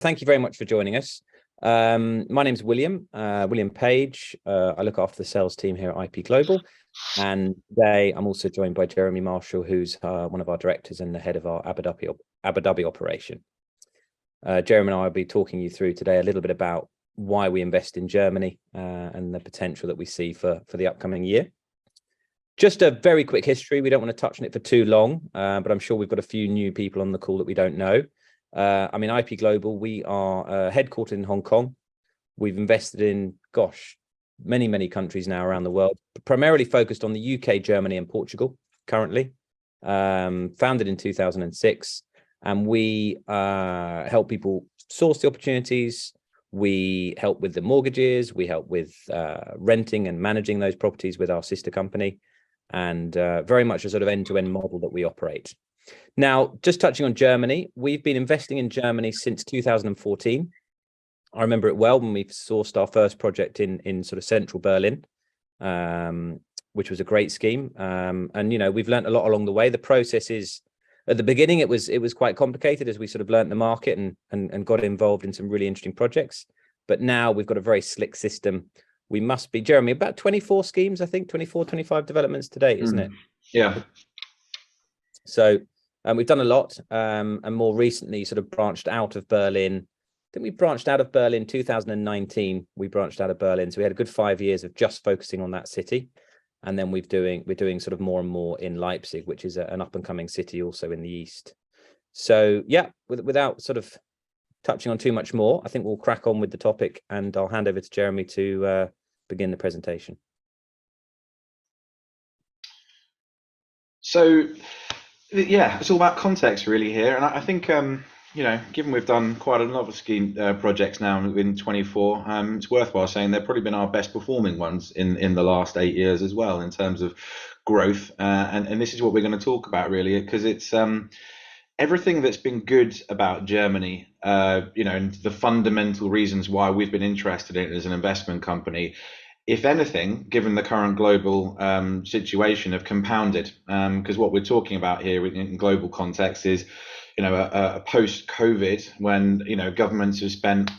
Thank you very much for joining us. My name's William Page. I look after the sales team here at IP Global. And today I'm also joined by Jeremy Marshall, who's one of our directors and the head of our Abu Dhabi operation. Jeremy and I will be talking you through today a little bit about why we invest in Germany and the potential that we see for the upcoming year. Just a very quick history. We don't want to touch on it for too long, but I'm sure we've got a few new people on the call that we don't know. IP Global, we are headquartered in Hong Kong. We've invested in, many countries now around the world, primarily focused on the UK, Germany, and Portugal currently. Founded in 2006, and we help people source the opportunities. We help with the mortgages. We help with renting and managing those properties with our sister company, and very much a sort of end-to-end model that we operate. Now, just touching on Germany, we've been investing in Germany since 2014. I remember it well when we sourced our first project in sort of central Berlin, which was a great scheme. And, you know, we've learned a lot along the way. The process is, at the beginning, it was quite complicated as we sort of learned the market and got involved in some really interesting projects. But now we've got a very slick system. We must be, Jeremy, about 24 schemes, I think, 24, 25 developments to date, isn't it? Yeah. So we've done a lot, and more recently sort of branched out of Berlin. I think we branched out of Berlin 2019. We branched out of Berlin. So we had a good 5 years of just focusing on that city. And then we're doing sort of more and more in Leipzig, which is an up and coming city also in the east. So yeah, without sort of touching on too much more, I think we'll crack on with the topic, and I'll hand over to Jeremy to begin the presentation. So yeah, it's all about context really here, and I think you know, given we've done quite a lot of scheme projects now in 24, it's worthwhile saying they've probably been our best performing ones in the last 8 years as well in terms of growth, and this is what we're going to talk about really, because it's everything that's been good about Germany, you know, and the fundamental reasons why we've been interested in it as an investment company, if anything, given the current global situation, have compounded. Because what we're talking about here in global context is, you know, a post-COVID, when, you know, governments have spent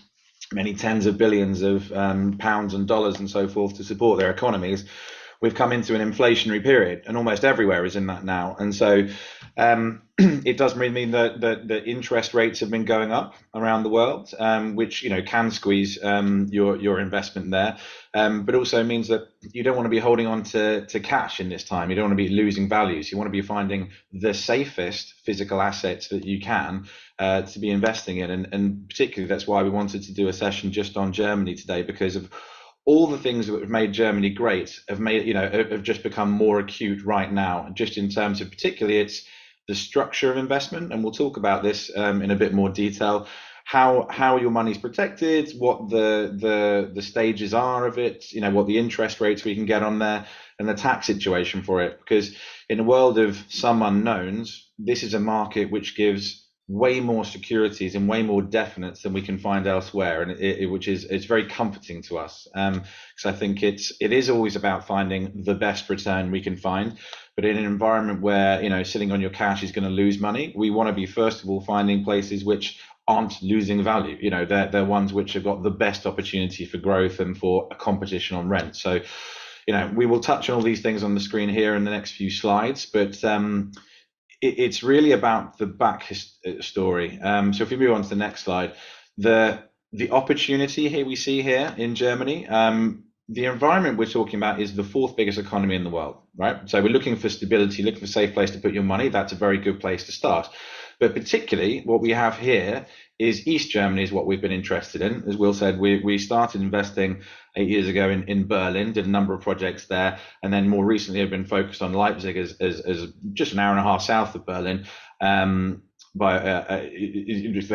many tens of billions of pounds and dollars and so forth to support their economies, we've come into an inflationary period, and almost everywhere is in that now. And so it does mean that the interest rates have been going up around the world, which, you know, can squeeze your investment there, but also means that you don't want to be holding on to cash in this time. You don't want to be losing values. You want to be finding the safest physical assets that you can to be investing in, and particularly that's why we wanted to do a session just on Germany today, because of all the things that have made Germany great have just become more acute right now, just in terms of particularly it's the structure of investment. And we'll talk about this in a bit more detail, how your money's protected, what the stages are of it, you know, what the interest rates we can get on there, and the tax situation for it. Because in a world of some unknowns, this is a market which gives way more securities and way more definites than we can find elsewhere, and it's very comforting to us, because I think it is always about finding the best return we can find. But in an environment where, you know, sitting on your cash is going to lose money, we want to be first of all finding places which aren't losing value. You know, they're ones which have got the best opportunity for growth and for a competition on rent. So, you know, we will touch on all these things on the screen here in the next few slides, but it's really about the back story. So if we move on to the next slide, the opportunity here we see here in Germany, the environment we're talking about is the fourth biggest economy in the world, right? So we're looking for stability, looking for a safe place to put your money. That's a very good place to start. But particularly what we have here is East Germany is what we've been interested in. As Will said, we started investing 8 years ago in Berlin, did a number of projects there, and then more recently have been focused on Leipzig as just an hour and a half south of Berlin. They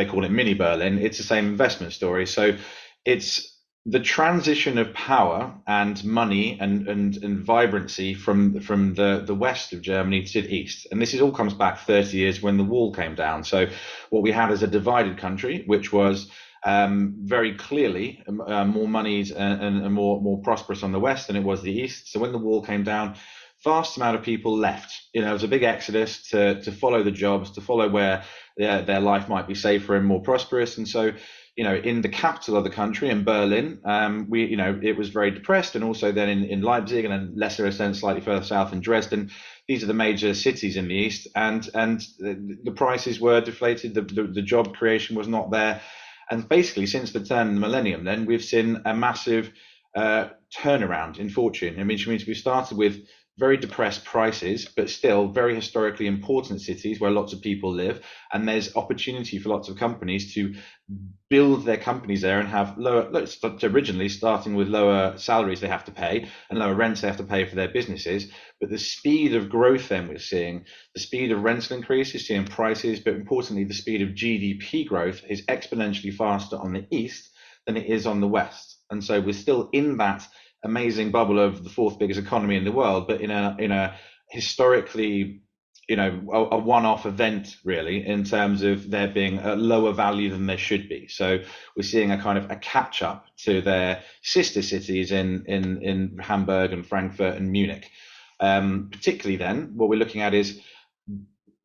call it mini Berlin. It's the same investment story. So it's the transition of power and money and vibrancy from the west of Germany to the east. And this all comes back 30 years when the wall came down. So what we had is a divided country, which was very clearly more moneyed and more prosperous on the west than it was the east. So when the wall came down vast amount of people left. There was a big exodus to follow the jobs, to follow where their life might be safer and more prosperous. And so, in the capital of the country, in Berlin, it was very depressed, and also then in Leipzig, and in lesser extent slightly further south in Dresden. These are the major cities in the east, and the prices were deflated. The job creation was not there, and basically since the turn of the millennium, then we've seen a massive turnaround in fortune. Which means we started with very depressed prices, but still very historically important cities where lots of people live, and there's opportunity for lots of companies to build their companies there and have originally starting with lower salaries they have to pay and lower rents they have to pay for their businesses. But the speed of growth then we're seeing, the speed of rental increases, seeing prices, but importantly the speed of GDP growth is exponentially faster on the east than it is on the west. And so we're still in that amazing bubble of the fourth biggest economy in the world, but in a historically, a one-off event really, in terms of there being a lower value than there should be. So we're seeing a kind of a catch up to their sister cities in Hamburg and Frankfurt and Munich. Particularly then, what we're looking at is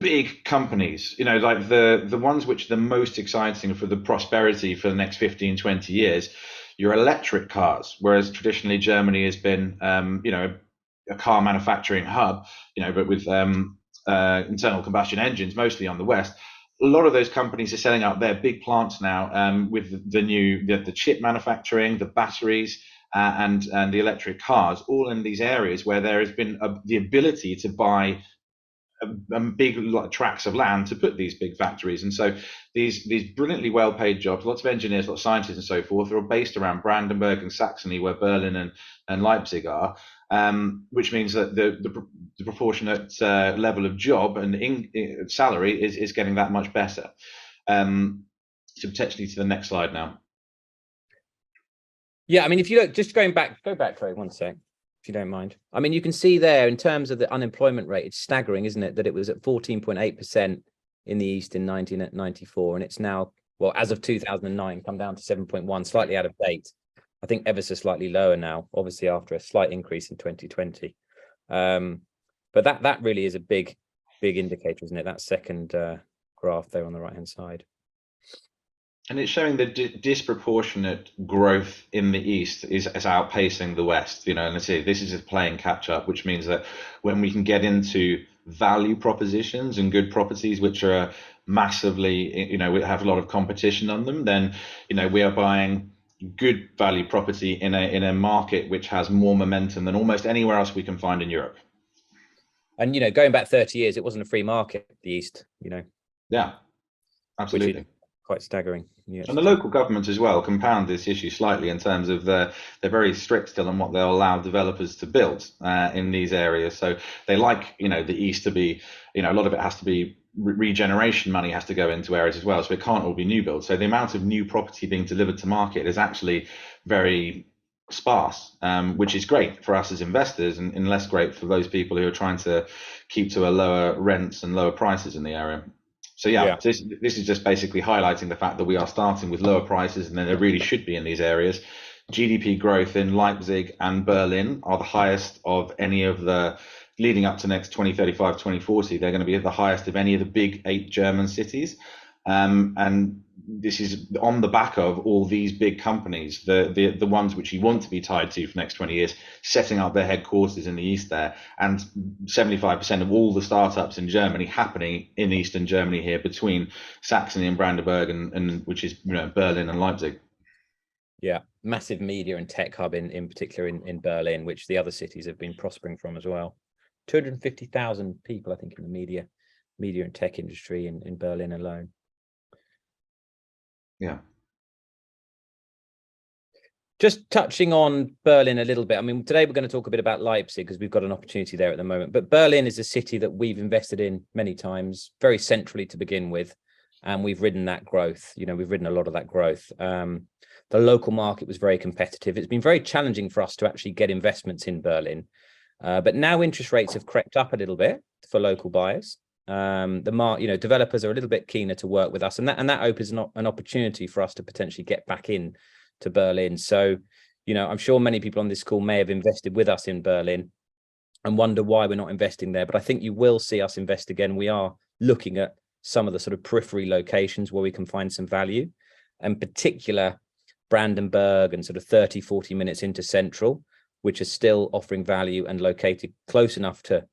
big companies, like the ones which are the most exciting for the prosperity for the next 15, 20 years. Your electric cars, whereas traditionally Germany has been, a car manufacturing hub, but with internal combustion engines, mostly on the west. A lot of those companies are setting up their big plants now, with the chip manufacturing, the batteries, and the electric cars, all in these areas where there has been the ability to buy big tracts of land to put these big factories. And so these brilliantly well-paid jobs, lots of engineers, lots of scientists and so forth, are based around Brandenburg and Saxony, where Berlin and Leipzig are, which means that the proportionate level of job and salary is getting that much better. So potentially to the next slide now. Yeah, if you look, just go back, Craig, one sec, if you don't mind. You can see there in terms of the unemployment rate, it's staggering, isn't it? That it was at 14.8% in the East in 1994, and it's now, well, as of 2009, come down to 7.1, slightly out of date. I think ever so slightly lower now, obviously after a slight increase in 2020. But that really is a big indicator, isn't it? That second graph there on the right-hand side. And it's showing the disproportionate growth in the East is outpacing the West, and let's see, this is just playing catch up, which means that when we can get into value propositions and good properties, which are massively, we have a lot of competition on them, then, we are buying good value property in a market which has more momentum than almost anywhere else we can find in Europe. And, going back 30 years, it wasn't a free market, the East, Yeah, absolutely. Which is quite staggering. Yes. And the local governments as well compound this issue slightly in terms of they're very strict still on what they'll allow developers to build in these areas. So they like, the East to be, a lot of it has to be regeneration money has to go into areas as well. So it can't all be new build. So the amount of new property being delivered to market is actually very sparse, which is great for us as investors and less great for those people who are trying to keep to a lower rents and lower prices in the area. So yeah. This is just basically highlighting the fact that we are starting with lower prices than there really should be in these areas. GDP growth in Leipzig and Berlin are the highest of any of the, leading up to next 2035, 2040, they're going to be the highest of any of the big 8 German cities. And this is on the back of all these big companies, the ones which you want to be tied to for the next 20 years, setting up their headquarters in the East there. And 75% of all the startups in Germany happening in Eastern Germany here, between Saxony and Brandenburg and which is Berlin and Leipzig. Yeah, massive media and tech hub in particular in Berlin, which the other cities have been prospering from as well. 250,000 people, I think, in the media and tech industry in Berlin alone. Yeah. Just touching on Berlin a little bit. Today we're going to talk a bit about Leipzig because we've got an opportunity there at the moment. But Berlin is a city that we've invested in many times, very centrally to begin with, and we've ridden that growth. We've ridden a lot of that growth. The local market was very competitive. It's been very challenging for us to actually get investments in Berlin. But now interest rates have crept up a little bit for local buyers. Developers are a little bit keener to work with us, and that opens an opportunity for us to potentially get back in to Berlin. So, I'm sure many people on this call may have invested with us in Berlin. and wonder why we're not investing there. But I think you will see us invest again. We are looking at some of the sort of periphery locations where we can find some value, and particular Brandenburg and sort of 30, 40 minutes into central, which are still offering value and located close enough to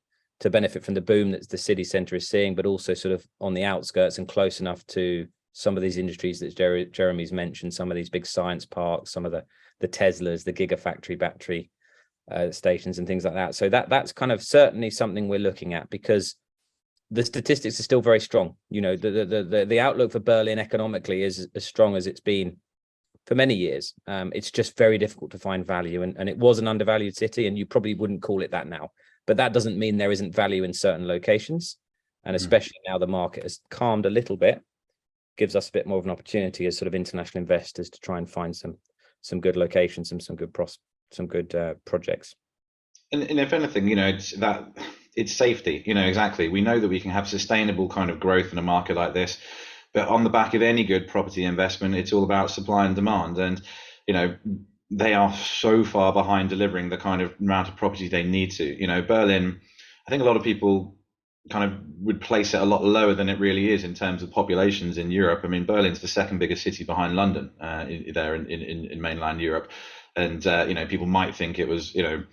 benefit from the boom that the city centre is seeing, but also sort of on the outskirts and close enough to some of these industries that Jeremy's mentioned, some of these big science parks, some of the Teslas, the Gigafactory battery stations and things like that. So that's kind of certainly something we're looking at, because the statistics are still very strong. You know, the outlook for Berlin economically is as strong as it's been for many years. It's just very difficult to find value, and it was an undervalued city, and you probably wouldn't call it that now. But that doesn't mean there isn't value in certain locations, and especially now the market has calmed a little bit, gives us a bit more of an opportunity as sort of international investors to try and find some good locations and some good projects. And if anything, you know, it's safety. You know, exactly. We know that we can have sustainable kind of growth in a market like this, but on the back of any good property investment, it's all about supply and demand. And you know, they are so far behind delivering the kind of amount of property they need to. You know, Berlin, I think a lot of people kind of would place it a lot lower than it really is in terms of populations in Europe. I mean, Berlin's the second biggest city behind London there in mainland Europe. And you know, people might think it was, you know,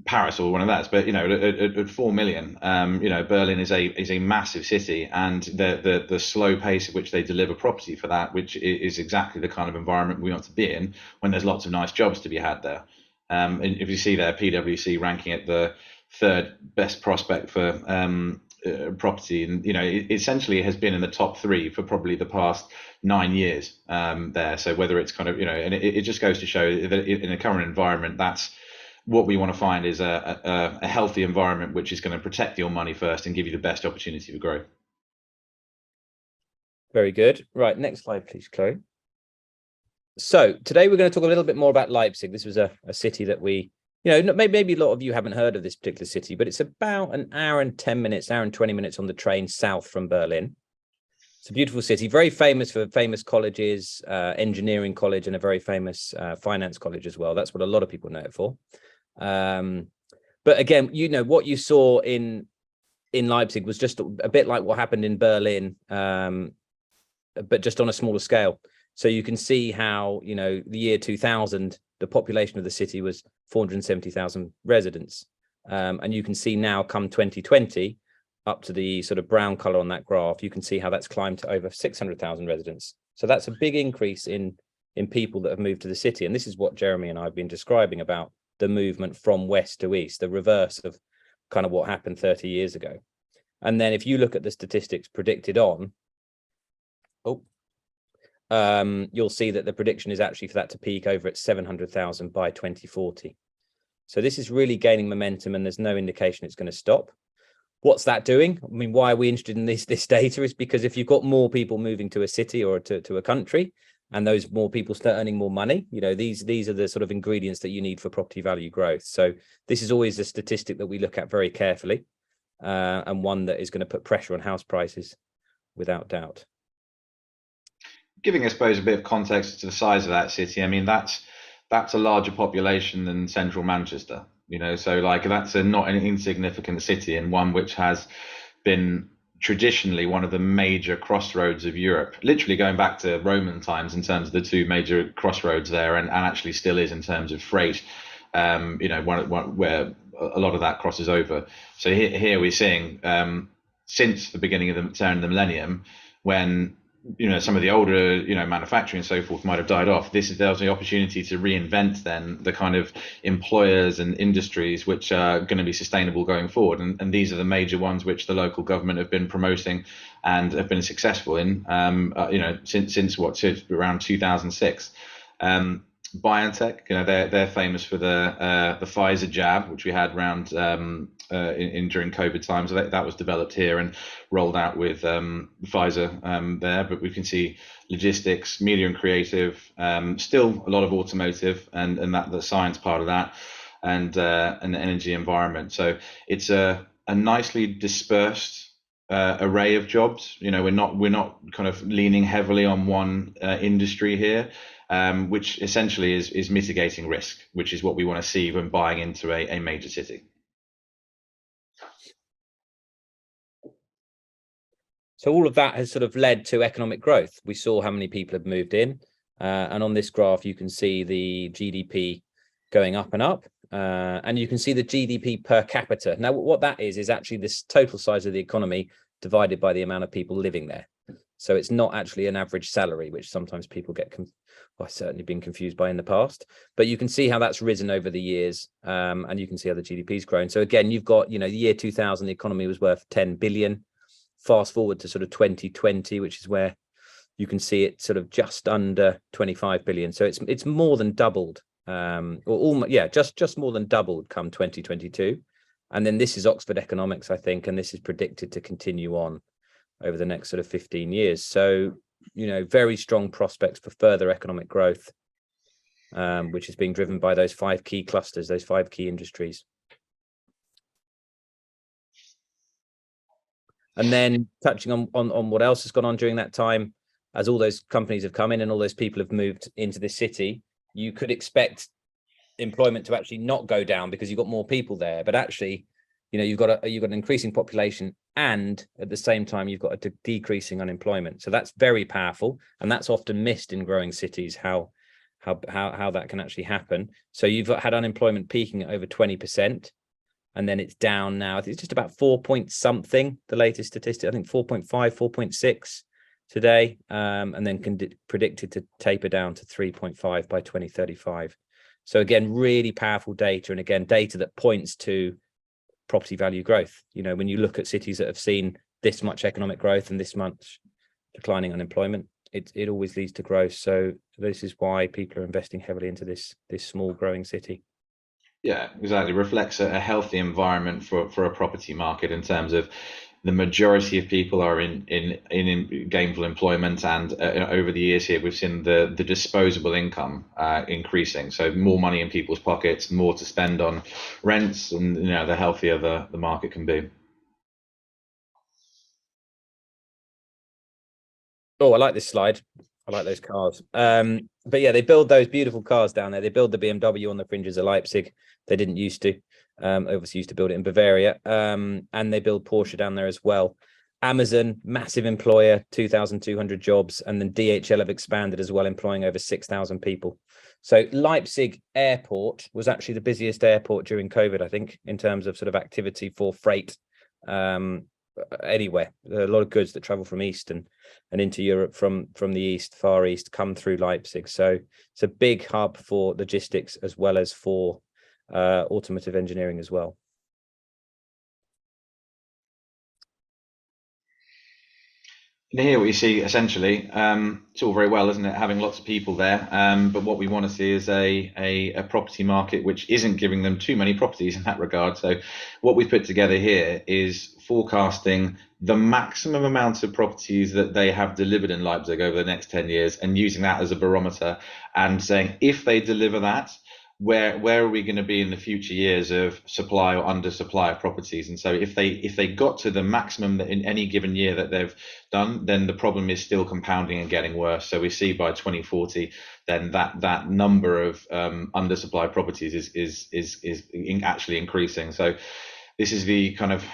Paris or one of that, but you know, at 4 million, you know, Berlin is a massive city, and the slow pace at which they deliver property for that, which is exactly the kind of environment we want to be in when there's lots of nice jobs to be had there. And if you see there, PwC ranking it the third best prospect for property, and you know, it essentially has been in the top 3 for probably the past 9 years there. So whether it's kind of, you know, and it just goes to show that in the current environment, that's what we want to find, is a healthy environment which is going to protect your money first and give you the best opportunity for growth. Very good. Right, next slide, please, Chloe. So today we're going to talk a little bit more about Leipzig. This was a city that we, you know, maybe a lot of you haven't heard of this particular city, but it's about an hour and 10 minutes, hour and 20 minutes on the train south from Berlin. It's a beautiful city, very famous for famous colleges, engineering college, and a very famous finance college as well. That's what a lot of people know it for. But again, you know, what you saw in Leipzig was just a bit like what happened in Berlin, but just on a smaller scale. So you can see how, you know, the year 2000, the population of the city was 470,000 residents. And you can see now, come 2020, up to the sort of brown color on that graph, you can see how that's climbed to over 600,000 residents. So that's a big increase in people that have moved to the city. And this is what Jeremy and I have been describing about the movement from west to east, the reverse of kind of what happened 30 years ago. And then if you look at the statistics predicted on, you'll see that the prediction is actually for that to peak over at 700,000 by 2040. So this is really gaining momentum, and there's no indication it's going to stop. What's that doing? I mean, why are we interested in this data? Is because if you've got more people moving to a city or to a country, and those more people start earning more money, you know, these are the sort of ingredients that you need for property value growth. So this is always a statistic that we look at very carefully, and one that is going to put pressure on house prices without doubt. Giving, I suppose, a bit of context to the size of that city, I mean, that's a larger population than central Manchester, you know, so like that's not an insignificant city, and one which has been traditionally one of the major crossroads of Europe, literally going back to Roman times in terms of the 2 major crossroads there, and actually still is in terms of freight, you know, where a lot of that crosses over. So here we're seeing, since the beginning of the turn of the millennium, when, you know, some of the older, you know, manufacturing and so forth might have died off, there's the opportunity to reinvent then the kind of employers and industries which are going to be sustainable going forward, and these are the major ones which the local government have been promoting and have been successful in, you know, since around 2006. BioNTech, you know, they're famous for the Pfizer jab, which we had around during COVID times. So that was developed here and rolled out with Pfizer there. But we can see logistics, media and creative, still a lot of automotive, and that the science part of that, and an energy environment. So it's a nicely dispersed array of jobs. You know, we're not kind of leaning heavily on one industry here. Which essentially is mitigating risk, which is what we want to see when buying into a major city. So all of that has sort of led to economic growth. We saw how many people have moved in. And on this graph, you can see the GDP going up and up. And you can see the GDP per capita. Now, what that is actually this total size of the economy divided by the amount of people living there. So it's not actually an average salary, which sometimes people get, I've certainly been confused by in the past. But you can see how that's risen over the years, and you can see how the GDP's grown. So again, you've got, the year 2000, the economy was worth 10 billion. Fast forward to sort of 2020, which is where you can see it sort of just under 25 billion. So it's more than doubled, or almost, just more than doubled come 2022. And then this is Oxford Economics, I think, and this is predicted to continue on over the next sort of 15 years. So, very strong prospects for further economic growth, which is being driven by those 5 key clusters, those 5 key industries. And then touching on what else has gone on during that time, as all those companies have come in and all those people have moved into the city, you could expect employment to actually not go down because you've got more people there. But actually, you've got an increasing population, and at the same time, you've got a decreasing unemployment. So that's very powerful, and that's often missed in growing cities, how that can actually happen. So you've had unemployment peaking at over 20%. And then it's down now. I think it's just about 4 point something, the latest statistic. I think 4.5, 4.6 today, and then predicted to taper down to 3.5 by 2035. So again, really powerful data. And again, data that points to property value growth. When you look at cities that have seen this much economic growth and this much declining unemployment, it always leads to growth. So this is why people are investing heavily into this small growing city. Yeah, exactly. Reflects a healthy environment for a property market in terms of the majority of people are in gainful employment, and over the years here we've seen the disposable income increasing. So more money in people's pockets, more to spend on rents, and the healthier the market can be. Oh, I like this slide. I like those cars. But yeah, they build those beautiful cars down there. They build the BMW on the fringes of Leipzig. They didn't used to. Obviously used to build it in Bavaria. And they build Porsche down there as well. Amazon, massive employer, 2,200 jobs. And then DHL have expanded as well, employing over 6,000 people. So Leipzig airport was actually the busiest airport during COVID, I think, in terms of sort of activity for freight. Anywhere, there are a lot of goods that travel from east and into Europe from the far east come through Leipzig. So it's a big hub for logistics as well as for automotive engineering as well. And here what you see essentially, it's all very well, isn't it, having lots of people there, but what we want to see is a property market which isn't giving them too many properties in that regard. So what we've put together here is forecasting the maximum amount of properties that they have delivered in Leipzig over the next 10 years, and using that as a barometer and saying, if they deliver that, where are we going to be in the future years of supply or undersupply of properties? And so if they got to the maximum that in any given year that they've done, then the problem is still compounding and getting worse. So we see by 2040, then that number of undersupplied properties is actually increasing. So this is the kind of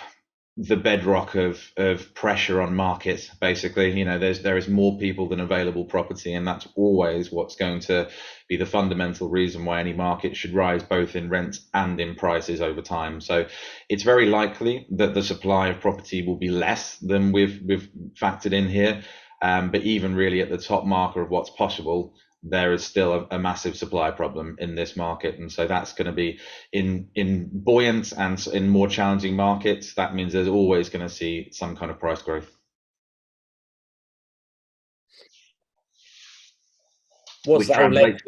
the bedrock of pressure on markets. Basically, there is more people than available property, and that's always what's going to be the fundamental reason why any market should rise, both in rents and in prices over time. So it's very likely that the supply of property will be less than we've factored in here, but even really at the top marker of what's possible, there is still a massive supply problem in this market. And so that's going to be in buoyant and in more challenging markets. That means there's always going to see some kind of price growth. What's that?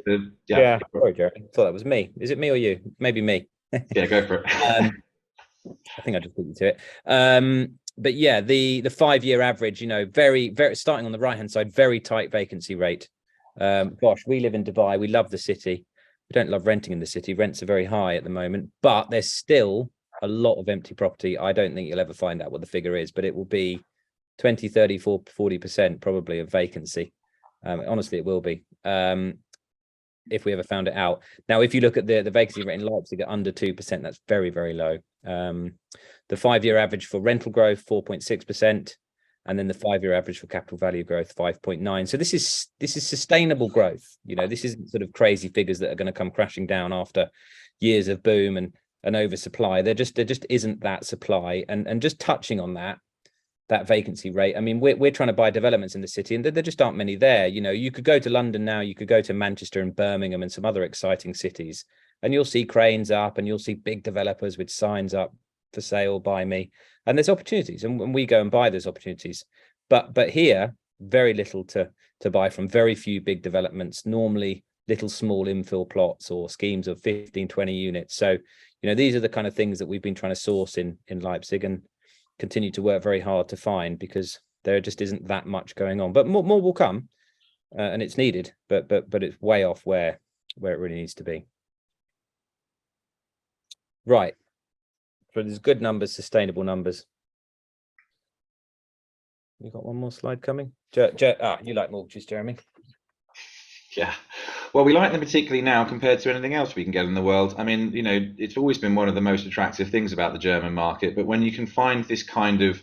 Yeah. Sorry, Jerry. I thought that was me. Is it me or you? Maybe me. Yeah, go for it. I think I just beat you to it. But yeah, the 5-year average, very, very, starting on the right hand side, very tight vacancy rate. Gosh, we live in Dubai. We love the city. We don't love renting in the city. Rents are very high at the moment, but there's still a lot of empty property. I don't think you'll ever find out what the figure is, but it will be 20, 30, 40% probably of vacancy. Honestly, it will be, if we ever found it out. Now, if you look at the vacancy rate in Leipzig at under 2%, that's very, very low. The 5-year average for rental growth, 4.6%. And then the 5-year average for capital value growth, 5.9. So this is sustainable growth. You know, this isn't sort of crazy figures that are going to come crashing down after years of boom and oversupply. There just isn't that supply. And just touching on that vacancy rate. I mean, we're trying to buy developments in the city, and there just aren't many there. You know, you could go to London now, you could go to Manchester and Birmingham and some other exciting cities, and you'll see cranes up, and you'll see big developers with signs up for sale by me. And there's opportunities, and we go and buy those opportunities. But here, very little to buy from, very few big developments, normally little small infill plots or schemes of 15, 20 units. So, you know, these are the kind of things that we've been trying to source in Leipzig and continue to work very hard to find, because there just isn't that much going on. But more will come, and it's needed, but it's way off where it really needs to be. Right. So there's good numbers, sustainable numbers. You got one more slide coming? You like mortgages, Jeremy? Yeah. Well, we like them particularly now compared to anything else we can get in the world. I mean, you know, it's always been one of the most attractive things about the German market. But when you can find this kind of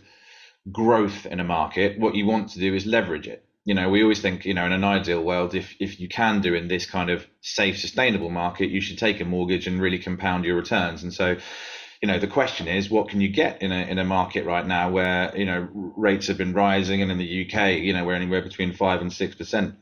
growth in a market, what you want to do is leverage it. You know, we always think, you know, in an ideal world, if you can do in this kind of safe, sustainable market, you should take a mortgage and really compound your returns. And so, you know, the question is, what can you get in a market right now where, you know, rates have been rising, and in the UK, you know, we're anywhere between 5 and 6%,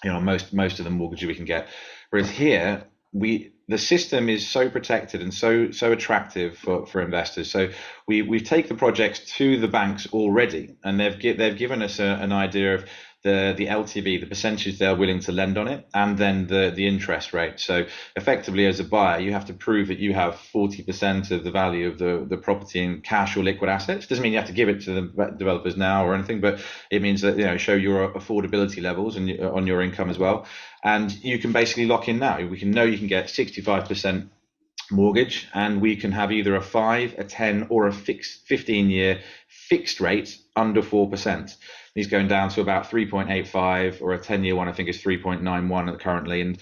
you know, most of the mortgages we can get. Whereas here, the system is so protected and so attractive for investors. So we've taken the projects to the banks already, and they've given us an idea of the LTV, the percentage they're willing to lend on it, and then the interest rate. So effectively, as a buyer, you have to prove that you have 40% of the value of the property in cash or liquid assets. Doesn't mean you have to give it to the developers now or anything, but it means that, you know, show your affordability levels and on your income as well. And you can basically lock in now. You can get 65% mortgage, and we can have either a 5, a 10, or a fixed 15-year fixed rate under 4%. These going down to about 3.85, or a 10-year one I think is 3.91 currently.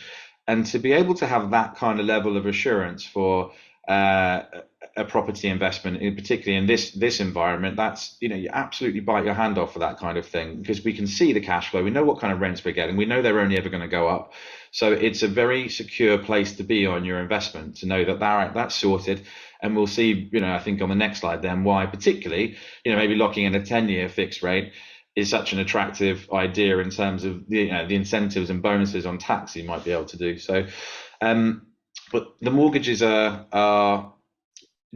And to be able to have that kind of level of assurance for a property investment, particularly in this environment, that's, you know, you absolutely bite your hand off for that kind of thing, because we can see the cash flow, we know what kind of rents we're getting, we know they're only ever going to go up. So it's a very secure place to be on your investment, to know that that's sorted. And we'll see, you know, I think on the next slide then, why particularly, you know, maybe locking in a 10-year fixed rate is such an attractive idea in terms of the incentives and bonuses on tax you might be able to do. So but the mortgages are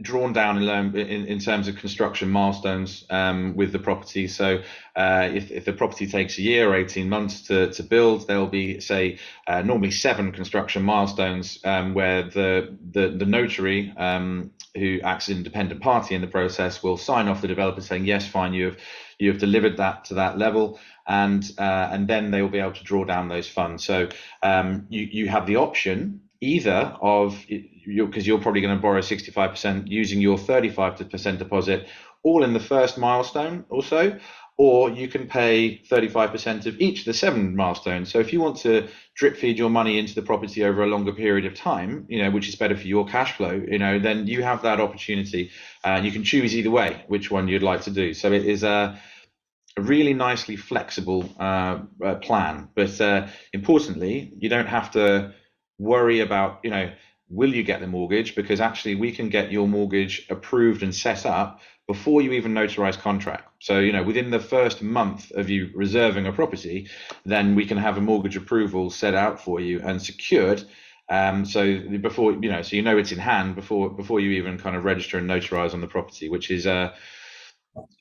drawn down in terms of construction milestones with the property. So if the property takes a year or 18 months to build, there'll be, say, normally 7 construction milestones where the notary, who acts as an independent party in the process, will sign off the developer saying, yes, fine, you have delivered that to that level, and then they will be able to draw down those funds. So you have the option either of, because you're probably going to borrow 65%, using your 35% deposit all in the first milestone or so, or you can pay 35% of each of the 7 milestones. So if you want to drip feed your money into the property over a longer period of time, you know, which is better for your cash flow, you know, then you have that opportunity, and you can choose either way which one you'd like to do. So it is a really nicely flexible plan, but importantly, you don't have to worry about, you know, will you get the mortgage, because actually we can get your mortgage approved and set up before you even notarize contract. So, you know, within the first month of you reserving a property, then we can have a mortgage approval set out for you and secured. So before, you know, so you know it's in hand before you even kind of register and notarize on the property, which is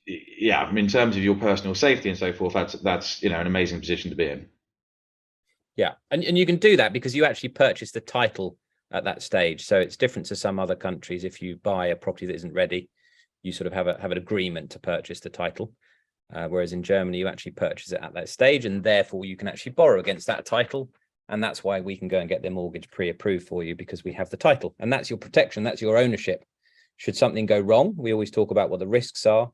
yeah, I mean, in terms of your personal safety and so forth, that's you know, an amazing position to be in. Yeah, and you can do that because you actually purchase the title at that stage. So it's different to some other countries. If you buy a property that isn't ready, you sort of have an agreement to purchase the title. Whereas in Germany, you actually purchase it at that stage, and therefore you can actually borrow against that title. And that's why we can go and get the mortgage pre-approved for you, because we have the title, and that's your protection. That's your ownership. Should something go wrong, we always talk about what the risks are.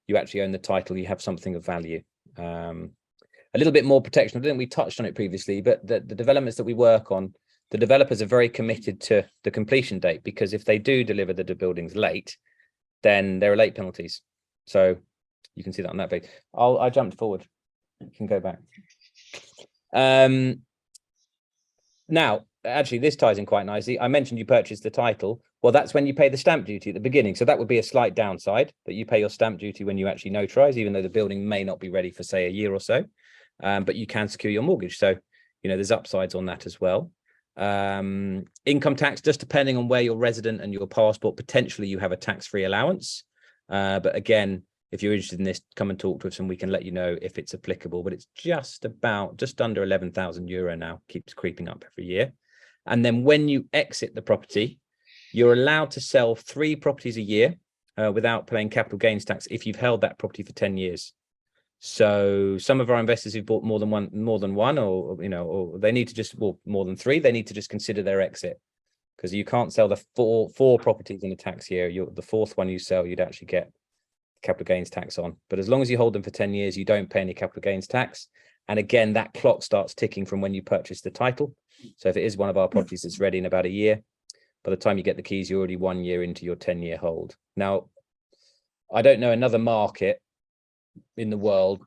You actually own the title, you have something of value. A little bit more protection. I think we touched on it previously, but the developments that we work on, the developers are very committed to the completion date, because if they do deliver the buildings late, then there are late penalties. So You can see that on that page. I jumped forward. You can go back. Now, actually, this ties in quite nicely. I mentioned you purchased the title. Well, that's when you pay the stamp duty at the beginning. So that would be a slight downside, that you pay your stamp duty when you actually notarize, even though the building may not be ready for, say, a year or so. But you can secure your mortgage. So, there's upsides on that as well. Income tax, just depending on where you're resident and your passport, potentially you have a tax-free allowance. But again, if you're interested in this, come and talk to us and we can let you know if it's applicable. But it's just under 11,000 euro now, keeps creeping up every year. And then when you exit the property, you're allowed to sell 3 properties a year without paying capital gains tax if you've held that property for 10 years. So some of our investors who've bought more than one, or they need to just, more than 3, they need to just consider their exit, because you can't sell the four properties in a tax year. The 4th one you sell, you'd actually get capital gains tax on. But as long as you hold them for 10 years, you don't pay any capital gains tax. And again, that clock starts ticking from when you purchase the title. So if it is one of our properties that's ready in about a year, by the time you get the keys, you're already 1 year into your 10-year hold. Now, I don't know another market in the world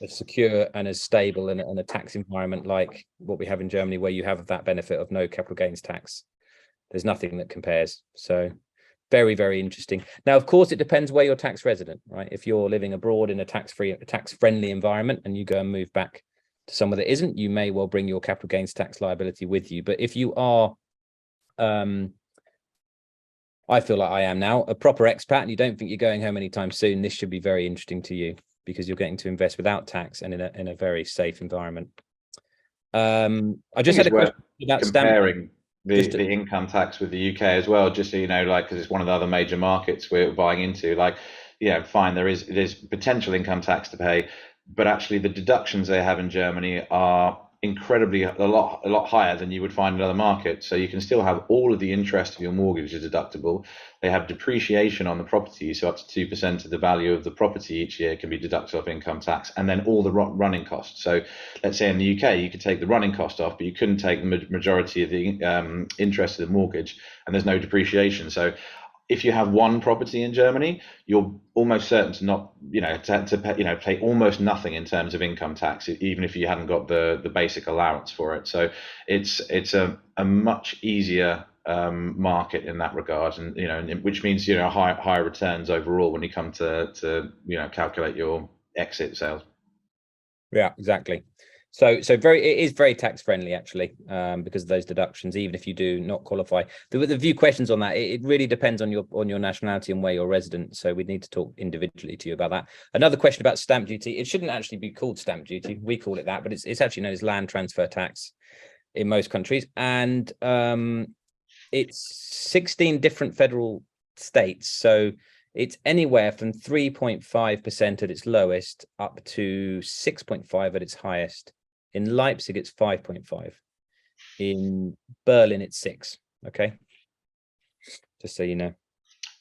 as secure and as stable in a tax environment like what we have in Germany, where you have that benefit of no capital gains tax. There's nothing that compares. So very, very interesting. Now, of course, it depends where you're tax resident, right? If you're living abroad in a tax-friendly environment and you go and move back to somewhere that isn't, you may well bring your capital gains tax liability with you. But if you are, I feel like I am now, a proper expat and you don't think you're going home anytime soon, this should be very interesting to you, because you're getting to invest without tax and in a very safe environment. I just had a question about comparing the income tax with the UK as well, just so you know, like, because it's one of the other major markets we're buying into. Like, fine, there's potential income tax to pay, but actually the deductions they have in Germany are incredibly a lot higher than you would find in other markets. So you can still have all of the interest of your mortgage is deductible. They have depreciation on the property, so up to 2% of the value of the property each year can be deducted off income tax, and then all the running costs. So let's say in the UK you could take the running cost off, but you couldn't take the majority of the interest of the mortgage, and there's no depreciation. So if you have one property in Germany, you're almost certain to not, to pay almost nothing in terms of income tax, even if you hadn't got the basic allowance for it. So it's a much easier market in that regard, and which means higher returns overall when you come to calculate your exit sales. Yeah, exactly. So it is very tax friendly actually, because of those deductions, even if you do not qualify. The few questions on that, it really depends on your nationality and where you're resident. So we need to talk individually to you about that. Another question about stamp duty. It shouldn't actually be called stamp duty. We call it that, but it's actually known as land transfer tax in most countries. And it's 16 different federal states. So it's anywhere from 3.5% at its lowest up to 6.5 at its highest. In LEIPZIG, it's 5.5. In Berlin, it's 6. Okay, just so you know.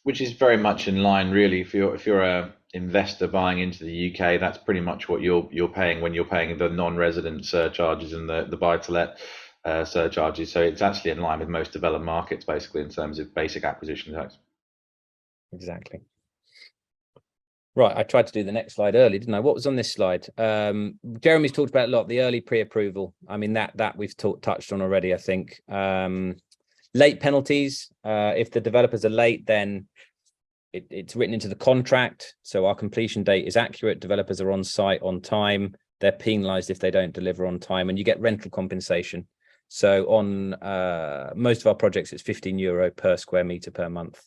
Which is very much in line, really. If you're a investor buying into the UK, that's pretty much what you're paying when you're paying the non-resident surcharges and the buy-to-let surcharges. So it's actually in line with most developed markets, basically, in terms of basic acquisition tax. Exactly. Right, I tried to do the next slide early, didn't I? What was on this slide? Jeremy's talked about a lot, the early pre-approval. I mean, that we've touched on already, I think. Late penalties. If the developers are late, then it's written into the contract. So our completion date is accurate. Developers are on site on time. They're penalized if they don't deliver on time, and you get rental compensation. So on most of our projects, it's €15 per square meter per month.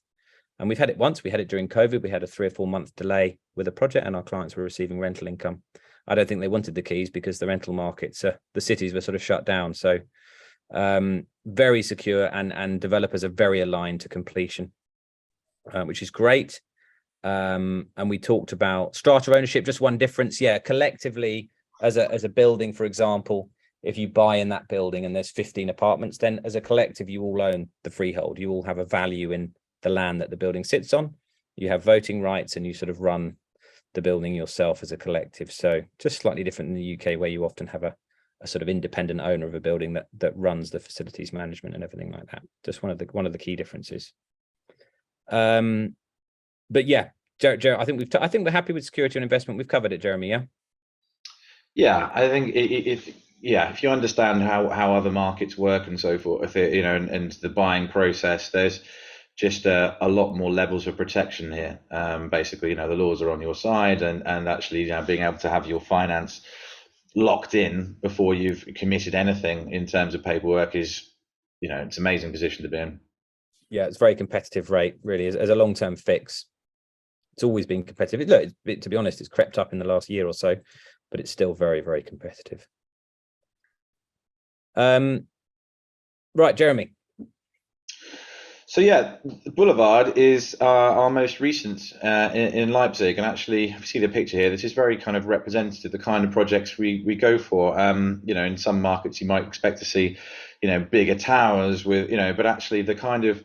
And we've had it once. We had it during COVID. We had a 3 or 4 month delay with a project, and our clients were receiving rental income. I don't think they wanted the keys because the rental markets, the cities were sort of shut down. So very secure, and developers are very aligned to completion, which is great. And we talked about strata ownership. Just one difference, collectively as a building, for example, if you buy in that building and there's 15 apartments, then as a collective you all own the freehold. You all have a value in the land that the building sits on. You have voting rights, and you sort of run the building yourself as a collective. So just slightly different in the UK, where you often have a sort of independent owner of a building that runs the facilities management and everything like that. Just one of the key differences. But yeah, I think we're happy with security and investment. We've covered it, Jeremy. Yeah. Yeah, I think if you understand how other markets work and so forth, and the buying process, there's just a lot more levels of protection here. Basically, the laws are on your side, and actually, being able to have your finance locked in before you've committed anything in terms of paperwork is, it's an amazing position to be in. Yeah, it's very competitive rate, really, as a long-term fix. It's always been competitive. Look, to be honest, it's crept up in the last year or so, but it's still very, very competitive. Right, Jeremy. So yeah, the Boulevard is our most recent in Leipzig, and actually, if you see the picture here, this is very kind of representative of the kind of projects we go for. In some markets you might expect to see, bigger towers with, but actually the kind of,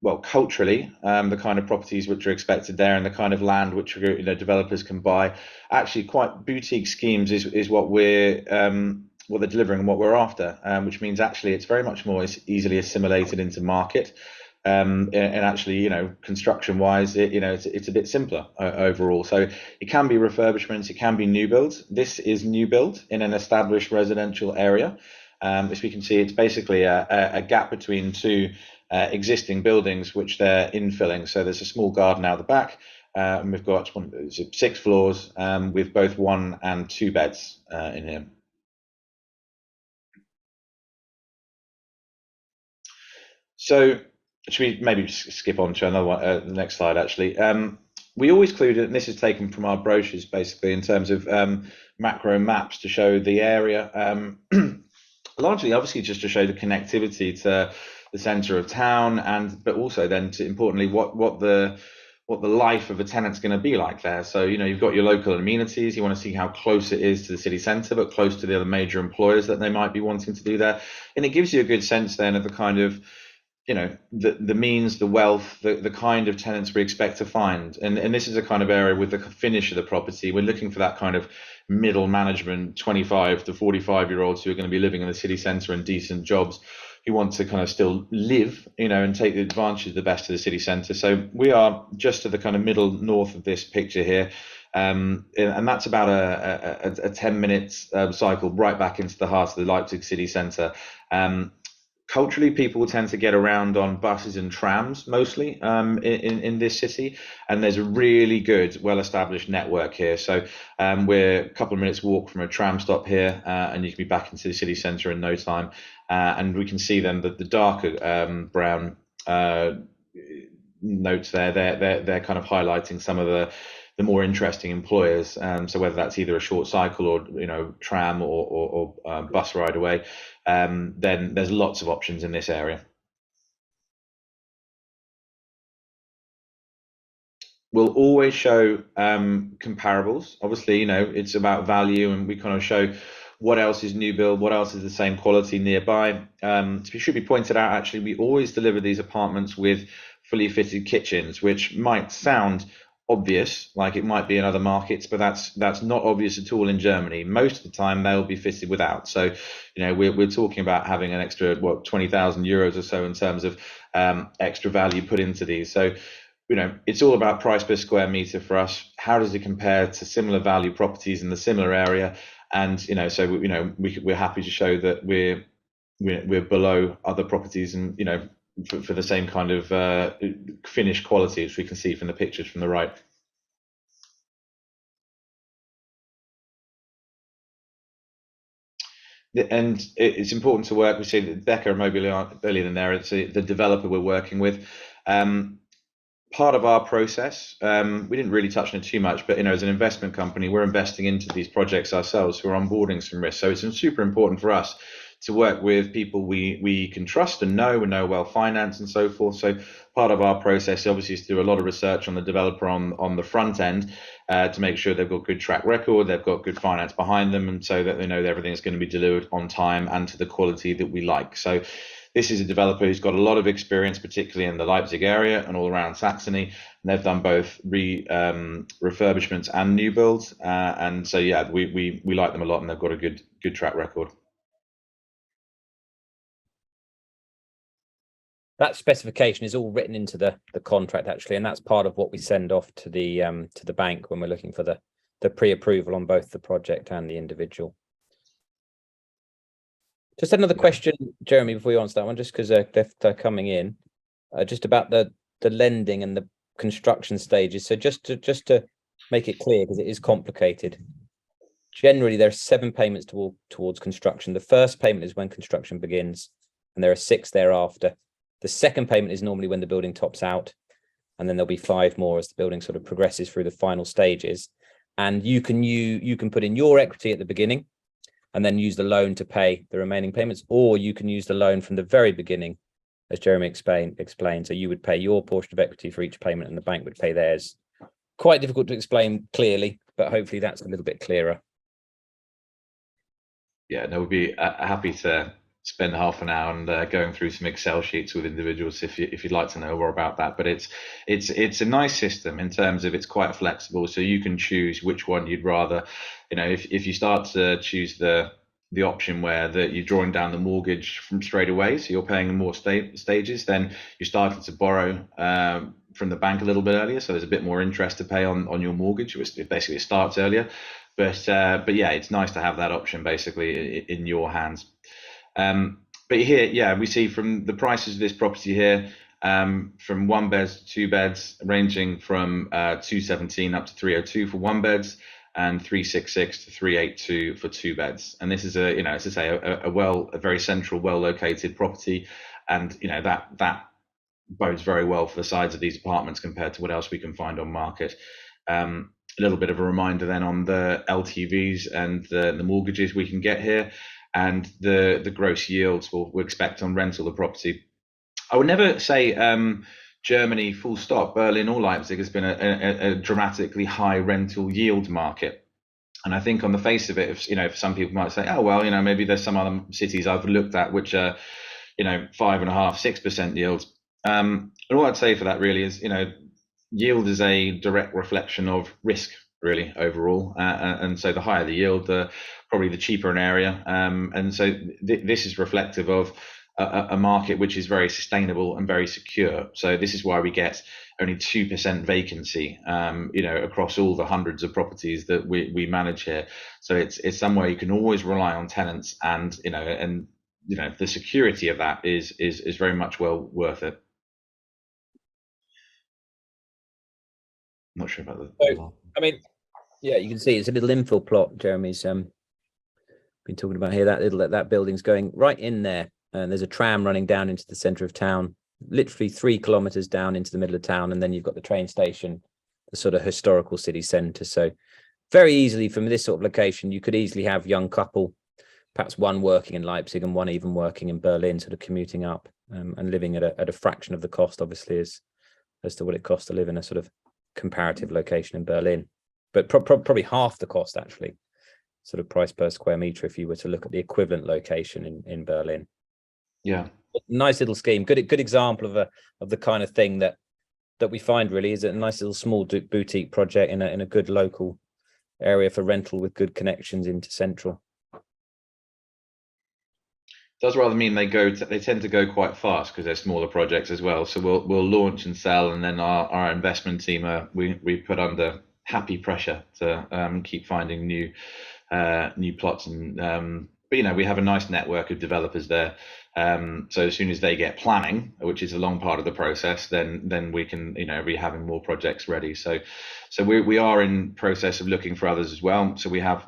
well, culturally, the kind of properties which are expected there, and the kind of land which developers can buy, actually quite boutique schemes is what they're delivering and what we're after, which means actually it's very much more easily assimilated into market. And actually, construction wise, it's a bit simpler overall. So it can be refurbishments, it can be new builds. This is new build in an established residential area. As we can see, it's basically a gap between two existing buildings which they're infilling. So there's a small garden out the back, and we've got 6 floors with both 1 and 2 beds in here. So should we maybe skip on to another one, the next slide actually. We always include it, and this is taken from our brochures basically, in terms of macro maps to show the area, largely obviously just to show the connectivity to the centre of town, but also then to importantly what the life of a tenant's going to be like there. So you've got your local amenities, you want to see how close it is to the city centre, but close to the other major employers that they might be wanting to do there, and it gives you a good sense then of the kind of the means, the wealth, the kind of tenants we expect to find. And this is a kind of area with the finish of the property. We're looking for that kind of middle management, 25 to 45-year-olds who are going to be living in the city centre in decent jobs, who want to kind of still live, and take the advantage of the best of the city centre. So we are just to the kind of middle north of this picture here. And that's about a 10 minutes cycle right back into the heart of the Leipzig city centre. Culturally, people tend to get around on buses and trams mostly in this city, and there's a really good, well-established network here. So we're a couple of minutes walk from a tram stop here, and you can be back into the city centre in no time. And we can see then that the darker brown notes there, they're kind of highlighting some of the more interesting employers. So whether that's either a short cycle or tram or bus ride away, then there's lots of options in this area. We'll always show comparables. Obviously, it's about value, and we kind of show what else is new build, what else is the same quality nearby. It should be pointed out, actually, we always deliver these apartments with fully fitted kitchens, which might sound obvious, like it might be in other markets, but that's not obvious at all in Germany. Most of the time they'll be fitted without. So we're talking about having an extra 20,000 euros or so in terms of extra value put into these. So it's all about price per square meter for us. How does it compare to similar value properties in the similar area? And so we're happy to show that we're below other properties, and for the same kind of finished quality, as we can see from the pictures from the right. And it's important to work. We see that Becker Immobilien in there. It's the developer we're working with. Part of our process, we didn't really touch on it too much, but as an investment company, we're investing into these projects ourselves. We're onboarding some risk, so it's super important for us to work with people we can trust and know well financed and so forth. So part of our process obviously is to do a lot of research on the developer on the front end, to make sure they've got good track record, they've got good finance behind them, and so that they know that everything's going to be delivered on time and to the quality that we like. So this is a developer who's got a lot of experience, particularly in the Leipzig area and all around Saxony, and they've done both refurbishments and new builds, and so yeah, we like them a lot, and they've got a good track record. that specification is all written into the contract actually, and that's part of what we send off to the bank when we're looking for the pre-approval on both the project and the individual. Just another question, Jeremy, before you answer that one, just because they're coming in, just about the lending and the construction stages. So just to make it clear, because it is complicated. Generally, there are 7 payments towards construction. The first payment is when construction begins, and there are 6 thereafter. The second payment is normally when the building tops out, and then there'll be 5 more as the building sort of progresses through the final stages. And you can put in your equity at the beginning, and then use the loan to pay the remaining payments, or you can use the loan from the very beginning, as Jeremy explained. So you would pay your portion of equity for each payment, and the bank would pay theirs. Quite difficult to explain clearly, but hopefully that's a little bit clearer. Yeah, no, we'd be happy to spend half an hour and going through some Excel sheets with individuals if you'd like to know more about that. But it's a nice system in terms of it's quite flexible, so you can choose which one you'd rather. If you start to choose the option where you're drawing down the mortgage from straight away, so you're paying in more stages, then you're starting to borrow from the bank a little bit earlier, so there's a bit more interest to pay on your mortgage. Basically, it starts earlier. But yeah, it's nice to have that option basically in your hands. But here, yeah, we see from the prices of this property here, from 1 beds to 2 beds, ranging from 217 up to 302 for 1 beds, and 366 to 382 for 2 beds. And this is as I say, a very central, well located property, and that bodes very well for the size of these apartments compared to what else we can find on market. A little bit of a reminder then on the LTVs and the mortgages we can get here, and the gross yields we'll expect on rental of the property. I would never say Germany full stop, Berlin or Leipzig has been a dramatically high rental yield market. And I think on the face of it, if some people might say, oh well, maybe there's some other cities I've looked at which are 5.5%, 6% yields. And all I'd say for that really is yield is a direct reflection of risk, really, overall. And so the higher the yield, probably the cheaper an area. And so this is reflective of a market which is very sustainable and very secure. So this is why we get only 2% vacancy, across all the hundreds of properties that we manage here. So it's somewhere you can always rely on tenants, and the security of that is very much well worth it. Not sure about that. So, I mean, yeah, you can see it's a little infill plot Jeremy's been talking about here. That building's going right in there, and there's a tram running down into the center of town, literally 3 kilometers down into the middle of town, and then you've got the train station, the sort of historical city center. So very easily from this sort of location, you could easily have young couple, perhaps one working in Leipzig and one even working in Berlin, sort of commuting up and living at a fraction of the cost, obviously, as to what it costs to live in a sort of comparative location in Berlin, but probably half the cost actually, sort of price per square meter, if you were to look at the equivalent location in Berlin. Yeah, nice little scheme, good example of the kind of thing that we find really is a nice little small boutique project in a good local area for rental with good connections into central. Does rather mean they tend to go quite fast because they're smaller projects as well. So we'll launch and sell, and then our investment team we put under happy pressure to keep finding new plots, and but we have a nice network of developers there. So as soon as they get planning, which is a long part of the process, then we can be having more projects ready. So we are in process of looking for others as well. So we have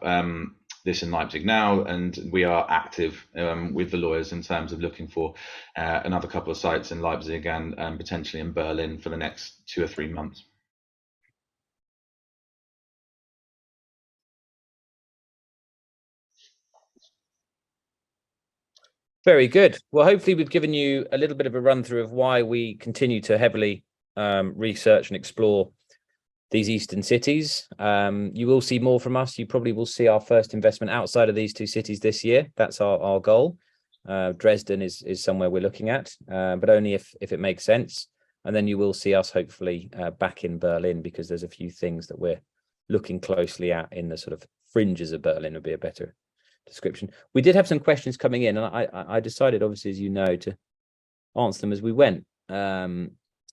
this in Leipzig now, and we are active with the lawyers in terms of looking for another couple of sites in Leipzig and potentially in Berlin for the next 2 or 3 months. Very good. Well, hopefully we've given you a little bit of a run through of why we continue to heavily research and explore these eastern cities. You will see more from us. You probably will see our first investment outside of these 2 cities this year. That's our goal. Dresden is somewhere we're looking at, but only if it makes sense. And then you will see us hopefully back in Berlin, because there's a few things that we're looking closely at in the sort of fringes of Berlin would be a better description. We did have some questions coming in, and I decided, obviously, as you know, to answer them as we went,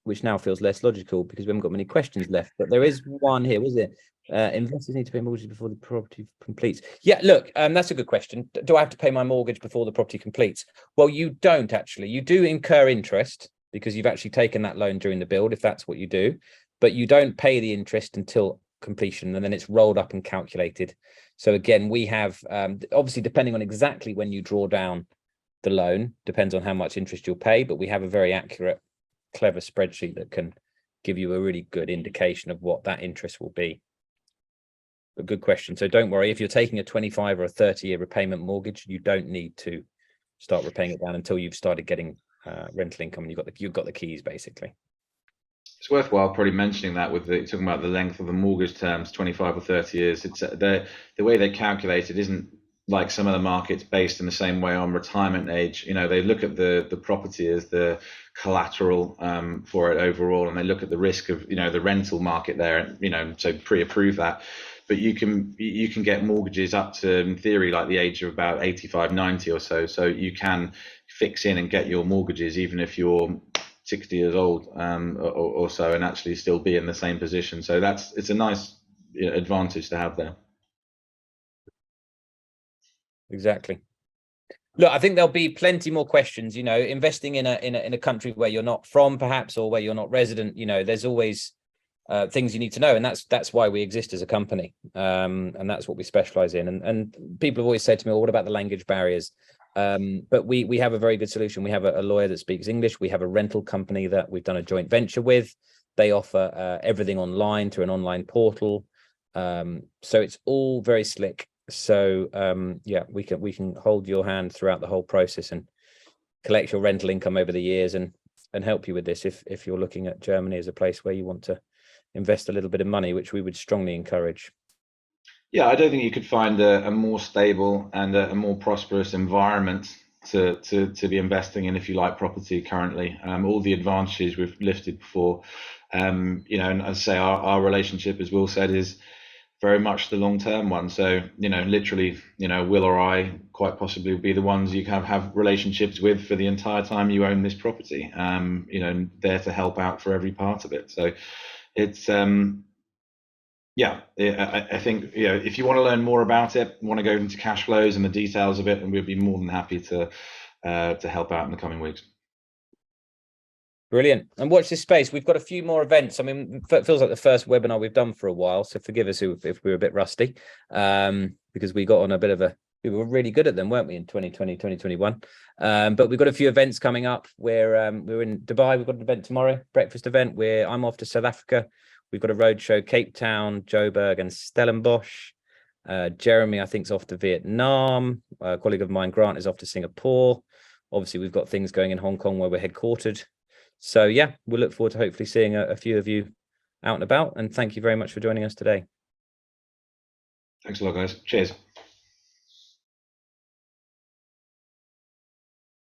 which now feels less logical because we haven't got many questions left. But there is one here, was it? Investors need to pay mortgages before the property completes. Yeah, look, that's a good question. Do I have to pay my mortgage before the property completes? Well, you don't actually. You do incur interest because you've actually taken that loan during the build, if that's what you do, but you don't pay the interest until completion, and then it's rolled up and calculated. So again, we have obviously, depending on exactly when you draw down the loan, depends on how much interest you'll pay, but we have a very accurate, clever spreadsheet that can give you a really good indication of what that interest will be. A good question. So don't worry, if you're taking a 25 or a 30-year repayment mortgage, you don't need to start repaying it down until you've started getting rental income and you've got the keys, basically. It's worthwhile probably mentioning that with talking about the length of the mortgage terms, 25 or 30 years. It's the way they calculate it isn't like some of the markets based in the same way on retirement age. You know, they look at the property as the collateral for it overall, and they look at the risk of, you know, the rental market there, you know, so pre-approve that. But you can get mortgages up to, in theory, like the age of about 85, 90 or so. So you can fix in and get your mortgages even if you're 60 years old or so, and actually still be in the same position. So it's a nice, you know, advantage to have there. Exactly. Look, I think there'll be plenty more questions. You know, investing in a country where you're not from, perhaps, or where you're not resident. You know, there's always things you need to know, and that's why we exist as a company, and that's what we specialize in. And people have always said to me, well, what about the language barriers? But we have a very good solution. We have a lawyer that speaks English. We have a rental company that we've done a joint venture with. They offer everything online through an online portal, so it's all very slick. So yeah, we can hold your hand throughout the whole process and collect your rental income over the years and help you with this if you're looking at Germany as a place where you want to invest a little bit of money, which we would strongly encourage. Yeah, I don't think you could find a more stable and a more prosperous environment to be investing in if you like property currently. All the advantages we've listed before, you know, and as I say, our relationship, as Will said, is very much the long-term one. So, you know, literally, you know, Will or I quite possibly will be the ones you can have relationships with for the entire time you own this property, you know, there to help out for every part of it. So it's, yeah, I think, you know, if you want to learn more about it, want to go into cash flows and the details of it, and we'd be more than happy to help out in the coming weeks. Brilliant. And watch this space. We've got a few more events. I mean, it feels like the first webinar we've done for a while, so forgive us if we're a bit rusty, because we got on we were really good at them, weren't we, in 2020, 2021? But we've got a few events coming up. We're in Dubai. We've got an event tomorrow, breakfast event, where I'm off to South Africa. We've got a roadshow, Cape Town, Joburg and Stellenbosch. Jeremy, I think, is off to Vietnam. A colleague of mine, Grant, is off to Singapore. Obviously, we've got things going in Hong Kong where we're headquartered. So yeah, we'll look forward to hopefully seeing a few of you out and about. And thank you very much for joining us today. Thanks a lot, guys. Cheers.